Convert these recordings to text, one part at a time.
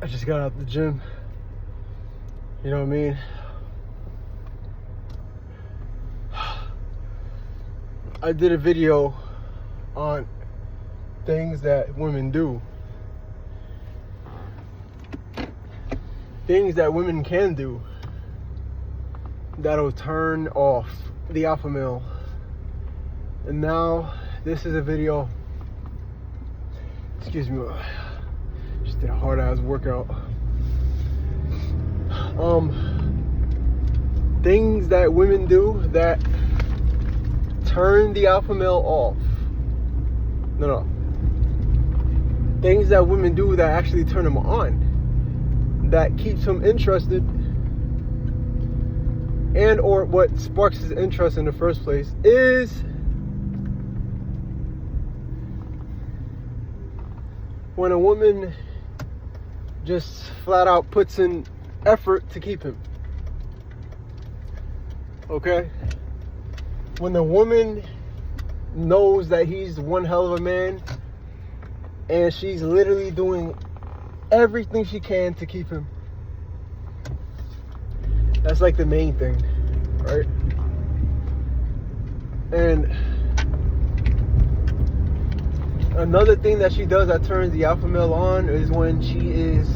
I just got out the gym. You know what I mean? I did a video on things that women do. Things that women can do that'll turn off the alpha male. And now this is a video. Excuse me. Just did a hard ass workout. Things that women do that turn the alpha male off. No. Things that women do that actually turn him on. That keeps him interested. And or what sparks his interest in the first place is when a woman just flat out puts in effort to keep him. Okay? When the woman knows that he's one hell of a man and she's literally doing everything she can to keep him. That's like the main thing, right? And another thing that she does that turns the alpha male on is when she is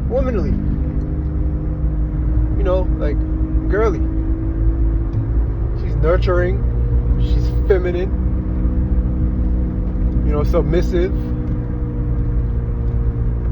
womanly. You know, like girly. She's nurturing. She's feminine. You know, submissive.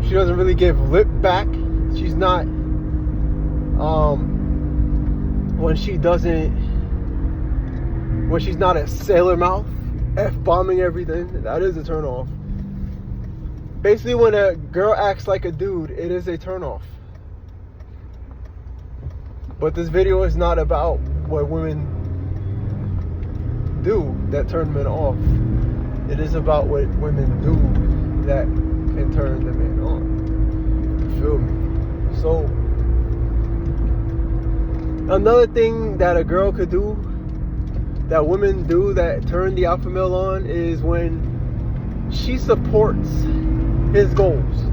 She doesn't really give lip back. She's not when she's not a sailor mouth, F-bombing everything, that is a turn off. Basically, when a girl acts like a dude, it is a turn off. But this video is not about what women do that turn men off. It is about what women do that can turn the man on. You feel me? So, another thing that a girl could do, that women do that turn the alpha male on, is when she supports his goals.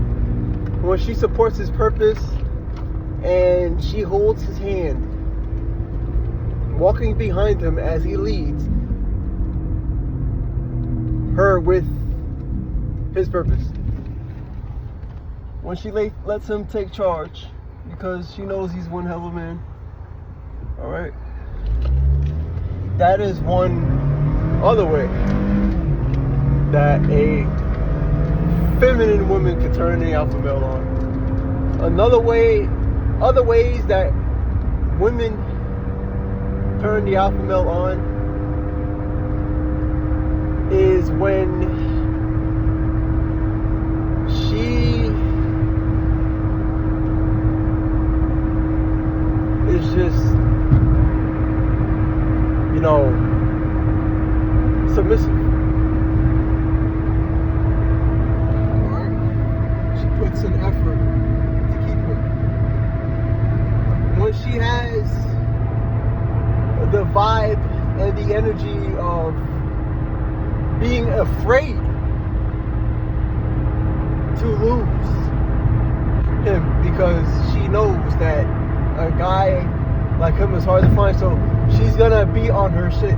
When she supports his purpose and she holds his hand, walking behind him as he leads her with his purpose. When she lets him take charge because she knows he's one hell of a man. Alright? That is one other way that a feminine woman could turn the alpha male on. Other ways that women turn the alpha male on is when she is just, you know, submissive. She puts in effort to keep him. When she has the vibe and the energy of being afraid to lose him because she knows that a guy like him is hard to find, so she's gonna be on her shit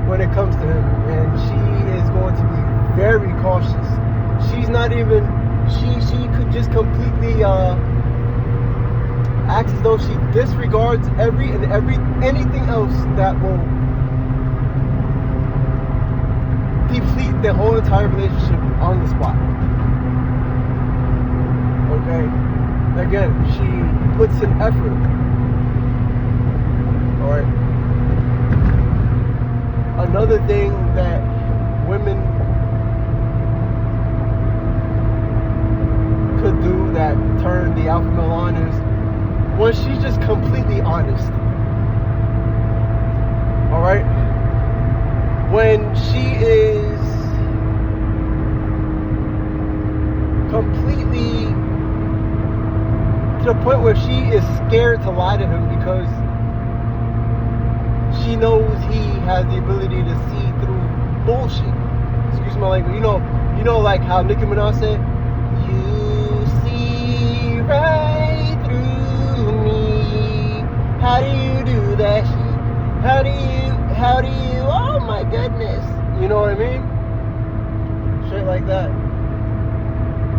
when it comes to him, and she is going to be very cautious. She's not even, she could just completely act as though she disregards anything else that will deplete the whole entire relationship on the spot. Okay? Again, she puts in effort. Alright? Another thing that women could do that turn the alpha male on is when she's just completely honest. Alright? When she is completely to the point where she is scared to lie to him because she knows he has the ability to see through bullshit. Excuse my language. You know, like how Nicki Minaj said, "You right through me. How do you do that shit? How do you, oh my goodness. You know what I mean? Shit like that.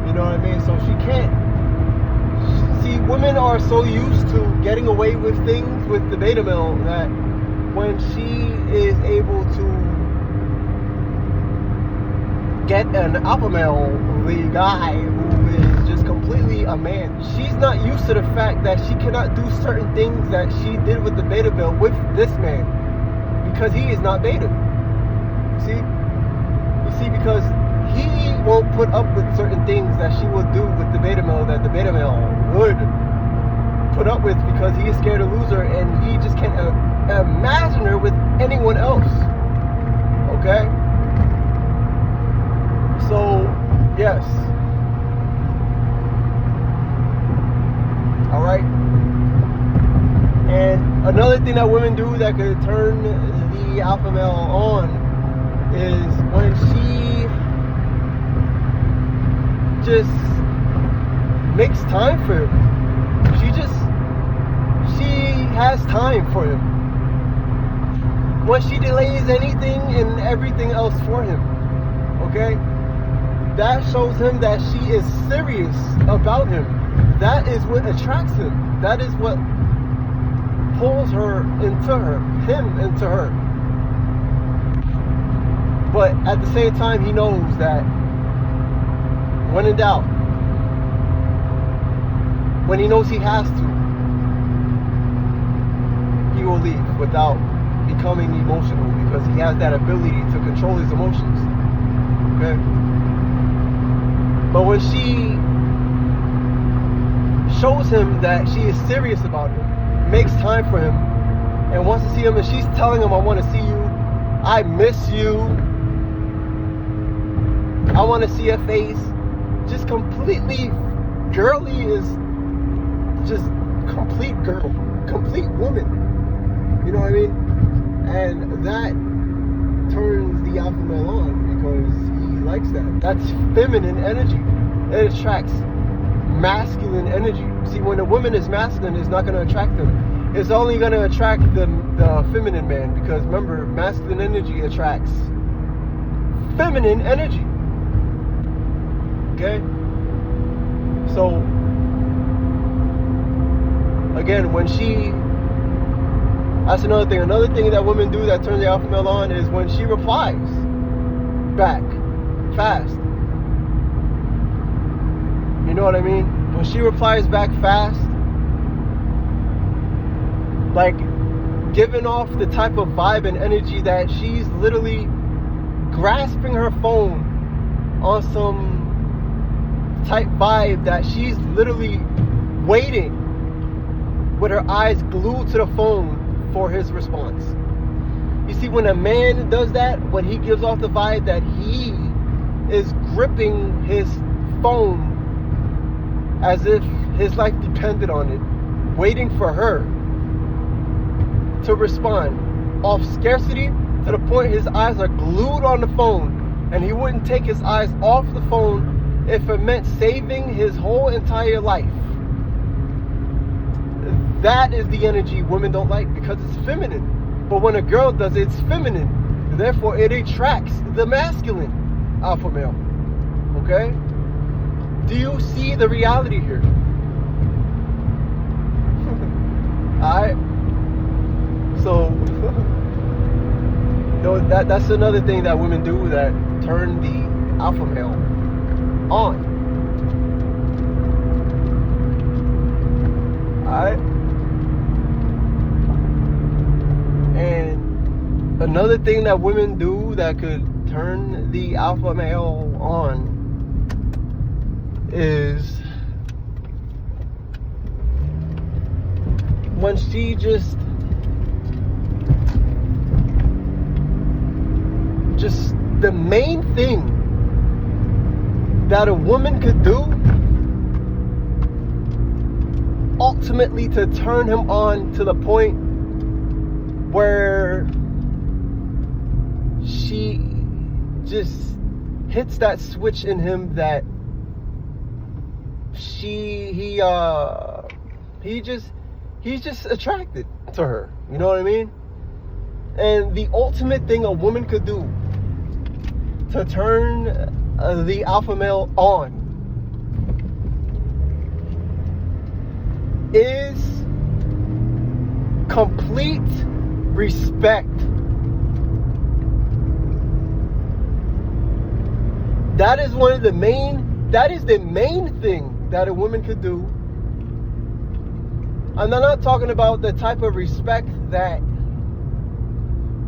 You know what I mean? So she can't. See, women are so used to getting away with things with the beta male that when she is able to get an alpha male, the guy who is just completely a man, she's not used to the fact that she cannot do certain things that she did with the beta male with this man because he is not beta. You see, because he won't put up with certain things that she will do with the beta male that the beta male would put up with because he is scared to lose her and he just can't imagine her with anyone else. Okay? So, yes. Alright? And another thing that women do that could turn the alpha male on is when she just makes time for him. She has time for him. When she delays anything and everything else for him, okay? That shows him that she is serious about him. That is what attracts him. That is what pulls her into her, him into her. But at the same time, he knows that when in doubt, when he knows he has to, he will leave without becoming emotional because he has that ability to control his emotions. Okay? But when she shows him that she is serious about him, makes time for him, and wants to see him, and she's telling him, I want to see you, I miss you, I want to see your face, just completely girly is just complete girl, complete woman. You know what I mean? And that turns the alpha male on because he likes that. That's feminine energy. It attracts masculine energy. See, when a woman is masculine, it's not going to attract them. It's only going to attract the feminine man because remember, masculine energy attracts feminine energy. Okay? So, again, when she, that's another thing. Another thing that women do that turns the alpha male on is when she replies back fast. You know what I mean? When she replies back fast, like giving off the type of vibe and energy that she's literally grasping her phone on some type vibe that she's literally waiting with her eyes glued to the phone for his response. You see, when a man does that, when he gives off the vibe that he is gripping his phone as if his life depended on it, waiting for her to respond off scarcity to the point his eyes are glued on the phone and he wouldn't take his eyes off the phone if it meant saving his whole entire life. That is the energy women don't like because it's feminine. But when a girl does it, it's feminine. Therefore, it attracts the masculine alpha male. Okay? Do you see the reality here? Alright? So, that's another thing that women do that turn the alpha male on. Alright? And another thing that women do that could turn the alpha male on is when she just the main thing that a woman could do ultimately to turn him on to the point where she just hits that switch in him that he's just attracted to her. You know what I mean? And the ultimate thing a woman could do to turn the alpha male on is complete respect. That is the main thing that a woman could do. And I'm not talking about the type of respect that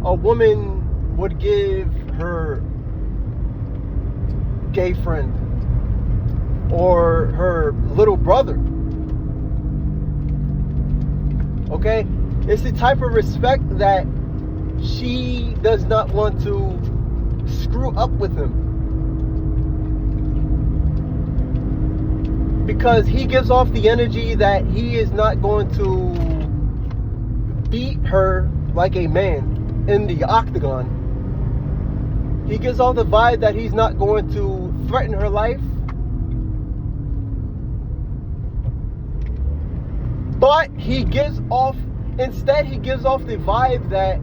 a woman would give her gay friend or her little brother. Okay? It's the type of respect that she does not want to screw up with him. Because he gives off the energy that he is not going to beat her like a man in the octagon. He gives off the vibe that he's not going to threaten her life. But he gives off the vibe that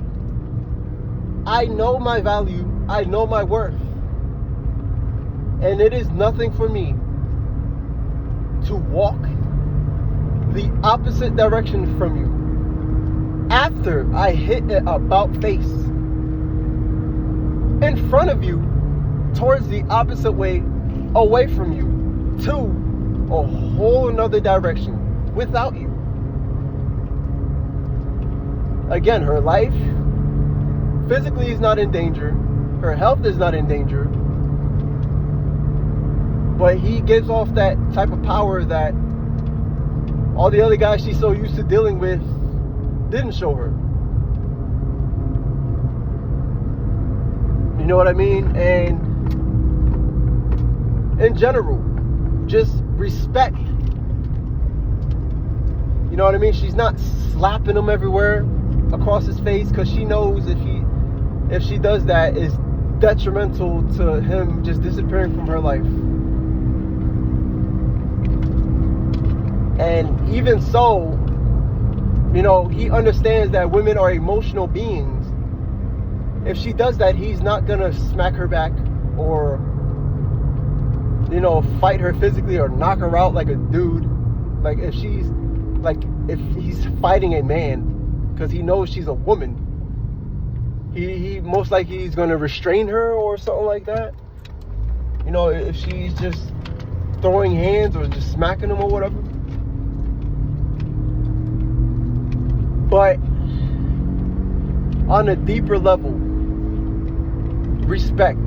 I know my value, I know my worth. And it is nothing for me to walk the opposite direction from you after I hit an about face in front of you towards the opposite way away from you to a whole another direction without you. Again, her life physically is not in danger, her health is not in danger, but he gives off that type of power that all the other guys she's so used to dealing with didn't show her. You know what I mean? And in general, just respect. You know what I mean? She's not slapping him everywhere across his face, because she knows if she does that, is detrimental to him just disappearing from her life. And even so, you know, he understands that women are emotional beings. If she does that, he's not gonna smack her back or, you know, fight her physically or knock her out like a dude. Like if he's fighting a man, because he knows she's a woman, he most likely he's gonna restrain her or something like that. You know, if she's just throwing hands or just smacking him or whatever. But on a deeper level, respect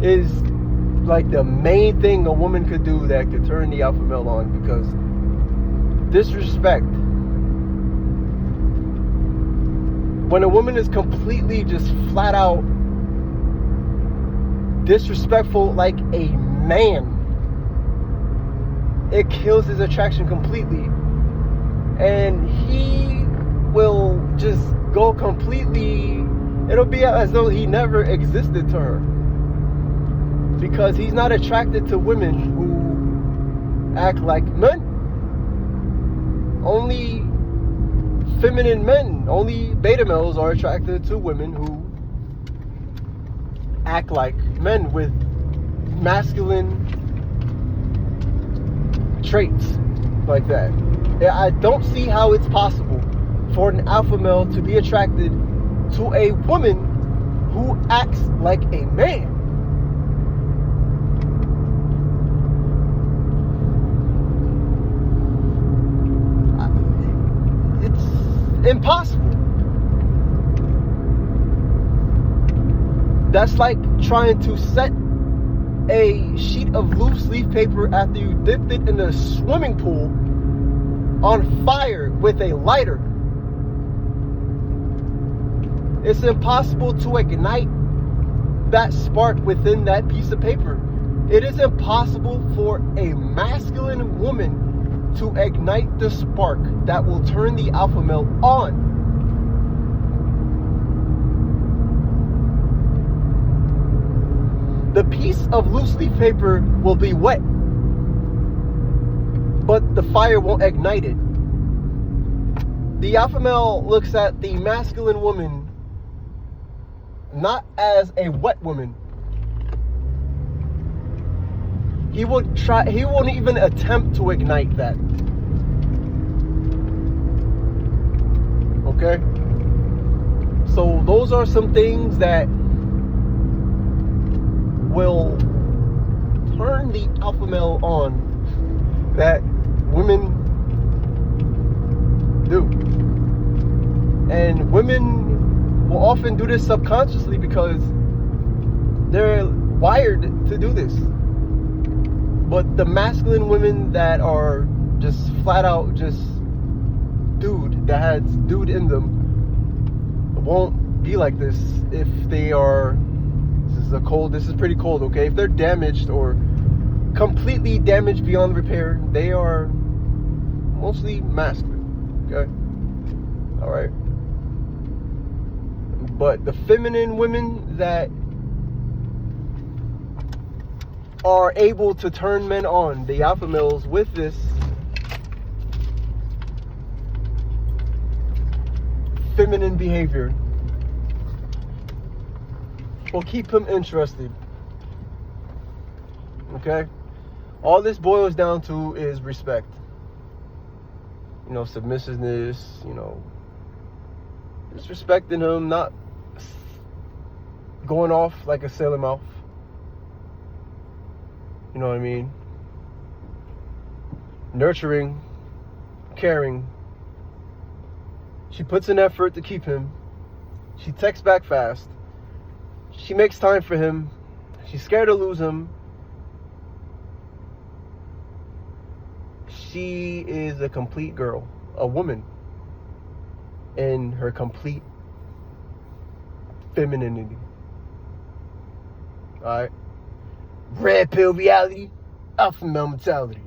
is like the main thing a woman could do that could turn the alpha male on, because disrespect, when a woman is completely just flat out disrespectful like a man, it kills his attraction completely. And he will just go completely, it'll be as though he never existed to her. Because he's not attracted to women who act like men. Only feminine men, only beta males are attracted to women who act like men with masculine traits like that. I don't see how it's possible for an alpha male to be attracted to a woman who acts like a man. It's impossible. That's like trying to set a sheet of loose leaf paper after you dipped it in a swimming pool on fire with a lighter. It's impossible to ignite that spark within that piece of paper. It is impossible for a masculine woman to ignite the spark that will turn the alpha male on. The piece of loose leaf paper will be wet. but the fire won't ignite it. The alpha male looks at the masculine woman not as a wet woman. He won't even attempt to ignite that. Okay? So those are some things that will turn the alpha male on that women do. And women will often do this subconsciously because they're wired to do this. But the masculine women that are just flat out just dude, that has dude in them, won't be like this if they are, this is pretty cold, okay? If they're damaged or completely damaged beyond repair, they are mostly masculine, okay? All right. But the feminine women that are able to turn men on, the alpha males, with this feminine behavior, will keep him interested. Okay? All this boils down to is respect. You know, submissiveness, you know, just respecting him, not going off like a sailor mouth. You know what I mean? Nurturing, caring. She puts in effort to keep him. She texts back fast. She makes time for him. She's scared to lose him. She is a complete girl, a woman, in her complete femininity. Alright? Red pill reality, alpha male mentality.